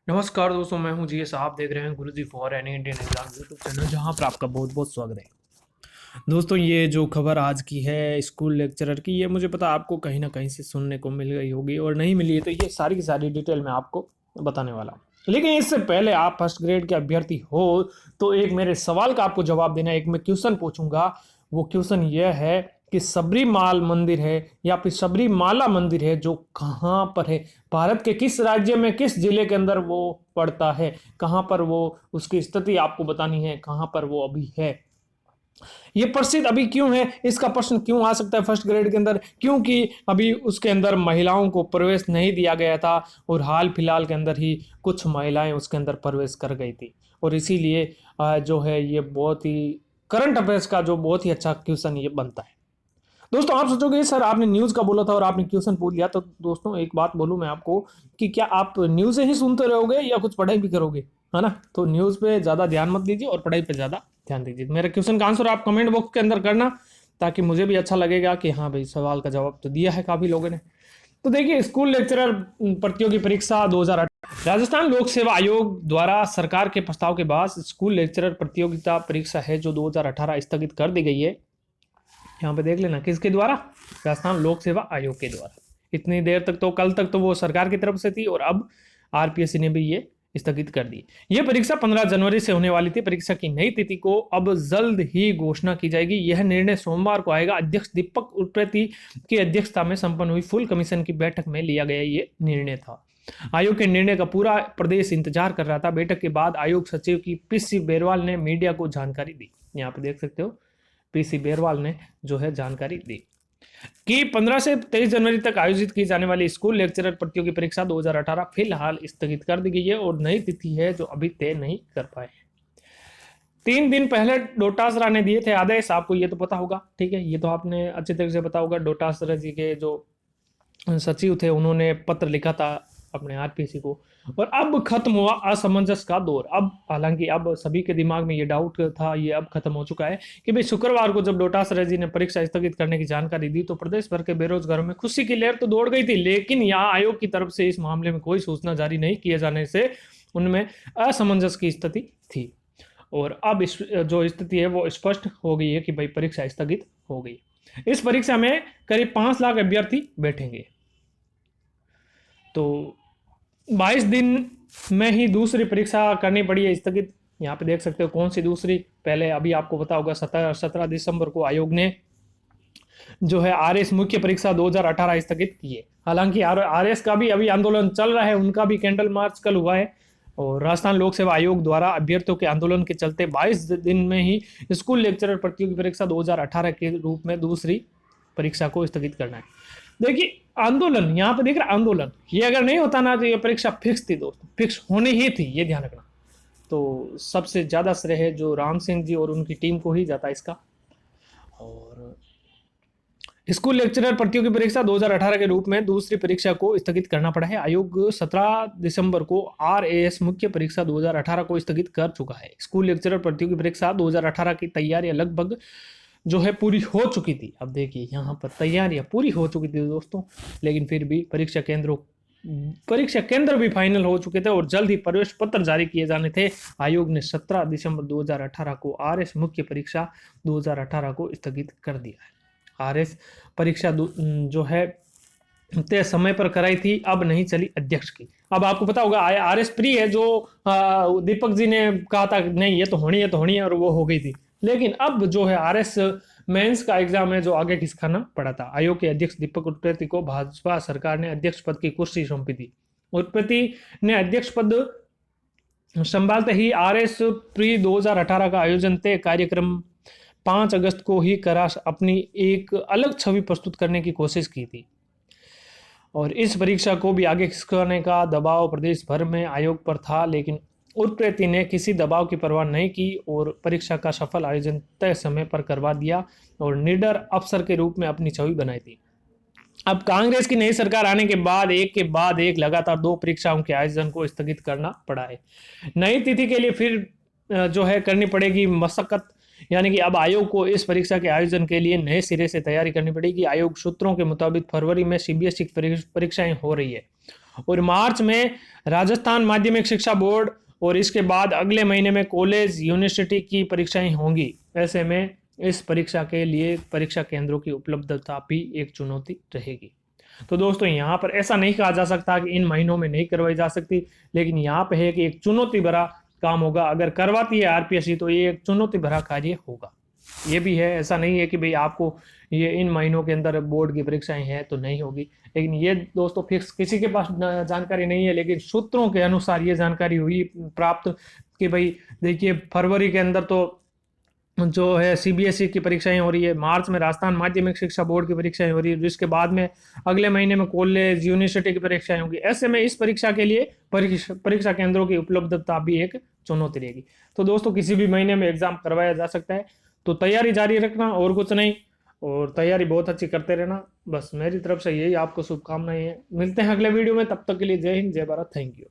नमस्कार दोस्तों, मैं हूं जीएस। आप देख रहे हैं Guruji for any Indian exam YouTube channel, जहां पर आपका बहुत बहुत स्वागत है। दोस्तों, ये जो खबर आज की है स्कूल लेक्चरर की, ये मुझे पता आपको कहीं ना कहीं से सुनने को मिल गई होगी, और नहीं मिली है तो ये सारी की सारी डिटेल मैं आपको बताने वाला हूँ। लेकिन इससे पहले आप फर्स्ट ग्रेड के अभ्यर्थी हो तो एक मेरे सवाल का आपको जवाब देना है। एक मैं क्वेश्चन पूछूंगा, वो क्वेश्चन ये है कि सबरीमाल मंदिर है या फिर सबरीमाला मंदिर है जो कहाँ पर है, भारत के किस राज्य में, किस जिले के अंदर वो पड़ता है, कहाँ पर वो, उसकी स्थिति आपको बतानी है, कहाँ पर वो अभी है, ये प्रसिद्ध अभी क्यों है, इसका प्रश्न क्यों आ सकता है फर्स्ट ग्रेड के अंदर, क्योंकि अभी उसके अंदर महिलाओं को प्रवेश नहीं दिया गया था और हाल फिलहाल के अंदर ही कुछ महिलाएं उसके अंदर प्रवेश कर गई थी। और इसीलिए जो है ये बहुत ही करंट अफेयर्स का जो बहुत ही अच्छा क्वेश्चन ये बनता है। दोस्तों, आप सोचोगे सर आपने न्यूज़ का बोला था और आपने क्वेश्चन पूछ लिया, तो दोस्तों एक बात बोलूं मैं आपको कि क्या आप न्यूज़ ही सुनते रहोगे या कुछ पढ़ाई भी करोगे, है ना? तो न्यूज़ पे ज़्यादा ध्यान मत दीजिए और पढ़ाई पे ज़्यादा ध्यान दीजिए। मेरे क्वेश्चन का आंसर आप कमेंट बॉक्स के अंदर करना, ताकि मुझे भी अच्छा लगेगा कि हाँ भाई, सवाल का जवाब तो दिया है काफ़ी लोगों ने। तो देखिए, स्कूल लेक्चरर प्रतियोगी परीक्षा 2018 राजस्थान लोक सेवा आयोग द्वारा सरकार के प्रस्ताव के बाद स्कूल लेक्चरर प्रतियोगिता परीक्षा है जो 2018 स्थगित कर दी गई है। यहाँ पे देख लेना किसके द्वारा, राजस्थान लोक सेवा आयोग के द्वारा। इतनी देर तक तो, कल तक तो वो सरकार की तरफ से थी और अब आरपीएससी ने भी ये स्थगित कर दी। ये परीक्षा 15 जनवरी से होने वाली थी। परीक्षा की नई तिथि को अब जल्द ही घोषणा की जाएगी। यह निर्णय सोमवार को आएगा। अध्यक्ष दीपक उप्रेती की अध्यक्षता में संपन्न हुई फुल कमीशन की बैठक में लिया गया ये निर्णय था। आयोग के निर्णय का पूरा प्रदेश इंतजार कर रहा था। बैठक के बाद आयोग सचिव की पीसी बेरवाल ने मीडिया को जानकारी दी। यहाँ पे देख सकते हो, पीसी बेरवाल ने जो है जानकारी दी कि 15 से 23 जनवरी तक आयोजित की जाने वाली स्कूल लेक्चरर प्रतियोगी परीक्षा 2018 फिलहाल स्थगित कर दी गई है और नई तिथि है जो अभी तय नहीं कर पाए। 3 दिन पहले डोटासरा ने दिए थे आदेश, आपको ये तो पता होगा, ठीक है, ये तो आपने अच्छी तरह से पता होगा। डोटासरा जी के जो सचिव थे उन्होंने पत्र लिखा था अपने आरपीसी को, और अब खत्म हुआ असमंजस का दौर। अब हालांकि अब सभी के दिमाग में ये डाउट था, ये अब खत्म हो चुका है कि भाई शुक्रवार को जब डोटासरा जी ने परीक्षा स्थगित करने की जानकारी दी तो प्रदेश भर के बेरोजगारों में खुशी की लहर तो दौड़ गई थी, लेकिन यहाँ आयोग की तरफ से इस मामले में कोई सूचना जारी नहीं किए जाने से उनमें असमंजस की स्थिति थी। और अब इस जो स्थिति है वो स्पष्ट हो गई है कि भाई परीक्षा स्थगित हो गई। इस परीक्षा में करीब 5 लाख अभ्यर्थी बैठेंगे। तो 22 दिन में ही दूसरी परीक्षा करनी पड़ी है स्थगित। यहाँ पे देख सकते हो कौन सी दूसरी। पहले अभी आपको पता होगा 17 दिसंबर को आयोग ने जो है आरएस मुख्य परीक्षा 2018 स्थगित की है। हालांकि आरएस का भी अभी आंदोलन चल रहा है, उनका भी कैंडल मार्च कल हुआ है, और राजस्थान लोक सेवा आयोग द्वारा अभ्यर्थियों के आंदोलन के चलते 22 दिन में ही स्कूल लेक्चरर प्रतियोगी परीक्षा 2018 के रूप में दूसरी परीक्षा को स्थगित करना है। देखिए, आंदोलन यहाँ पे देख रहे, आंदोलन ये अगर नहीं होता ना तो ये परीक्षा फिक्स थी दोस्तों, फिक्स होनी ही थी, ये ध्यान रखना। तो सबसे ज्यादा श्रेय है जो राम सिंह जी और उनकी टीम को ही जाता है इसका। और स्कूल लेक्चरर प्रतियोगी परीक्षा 2018 के रूप में दूसरी परीक्षा को स्थगित करना पड़ा है। आयोग 17 दिसंबर को आरएएस मुख्य परीक्षा 2018 को स्थगित कर चुका है। स्कूल लेक्चरर प्रतियोगी परीक्षा 2018 की तैयारियां लगभग जो है पूरी हो चुकी थी। अब देखिए, यहाँ पर तैयारियां पूरी हो चुकी थी दोस्तों, लेकिन फिर भी परीक्षा केंद्र भी फाइनल हो चुके थे और जल्द ही प्रवेश पत्र जारी किए जाने थे। आयोग ने 17 दिसंबर 2018 को आरएस मुख्य परीक्षा 2018 को स्थगित कर दिया है। आरएस परीक्षा जो है तय समय पर कराई थी, अब नहीं चली अध्यक्ष की। अब आपको पता होगा आरएस प्री है जो दीपक जी ने कहा था नहीं ये तो होनी है, तो होनी है, और वो हो गई थी। लेकिन अब जो है आरएस मेंस का एग्जाम है जो आगे खिसकाना पड़ा था। आयोग के अध्यक्ष दीपक उप्रेती को भाजपा सरकार ने अध्यक्ष पद की कुर्सी सौंपी थी। उप्रेती ने अध्यक्ष पद संभालते ही आरएस प्री 2018 का आयोजन तय कार्यक्रम 5 अगस्त को ही करा अपनी एक अलग छवि प्रस्तुत करने की कोशिश की थी, और इस परीक्षा को भी आगे खिसकाने का दबाव प्रदेश भर में आयोग पर था, लेकिन उप्रेती ने किसी दबाव की परवाह नहीं की और परीक्षा का सफल आयोजन तय समय पर करवा दिया और निडर अफसर के रूप में अपनी छवि बनाई थी। अब कांग्रेस की नई सरकार आने के बाद एक लगातार 2 परीक्षाओं के आयोजन को स्थगित करना पड़ा है। नई तिथि के लिए फिर जो है करनी पड़ेगी मशक्कत, यानी कि अब आयोग को इस परीक्षा के आयोजन के लिए नए सिरे से तैयारी करनी पड़ेगी। आयोग सूत्रों के मुताबिक फरवरी में सीबीएसई परीक्षाएं हो रही है और मार्च में राजस्थान माध्यमिक शिक्षा बोर्ड और इसके बाद अगले महीने में कॉलेज यूनिवर्सिटी की परीक्षाएं होंगी। ऐसे में इस परीक्षा के लिए परीक्षा केंद्रों की उपलब्धता भी एक चुनौती रहेगी। तो दोस्तों यहाँ पर ऐसा नहीं कहा जा सकता कि इन महीनों में नहीं करवाई जा सकती, लेकिन यहाँ पे है कि एक चुनौती भरा काम होगा। अगर करवाती है आरपीएससी तो ये एक चुनौती भरा कार्य होगा। ये भी है, ऐसा नहीं है कि भाई आपको ये इन महीनों के अंदर बोर्ड की परीक्षाएं हैं तो नहीं होगी, लेकिन ये दोस्तों फिक्स किसी के पास जानकारी नहीं है, लेकिन सूत्रों के अनुसार ये जानकारी हुई प्राप्त कि भाई देखिए फरवरी के अंदर तो जो है सीबीएसई की परीक्षाएं हो रही है, मार्च में राजस्थान माध्यमिक शिक्षा बोर्ड की परीक्षाएं हो रही है, जिसके बाद में अगले महीने में कॉलेज यूनिवर्सिटी की परीक्षाएं होंगी। ऐसे में इस परीक्षा के लिए परीक्षा केंद्रों की उपलब्धता भी एक चुनौती रहेगी। तो दोस्तों किसी भी महीने में एग्जाम करवाया जा सकता है, तो तैयारी जारी रखना और कुछ नहीं, और तैयारी बहुत अच्छी करते रहना। बस मेरी तरफ से यही आपको शुभकामनाएं हैं। मिलते हैं अगले वीडियो में, तब तक के लिए जय हिंद जय भारत, थैंक यू।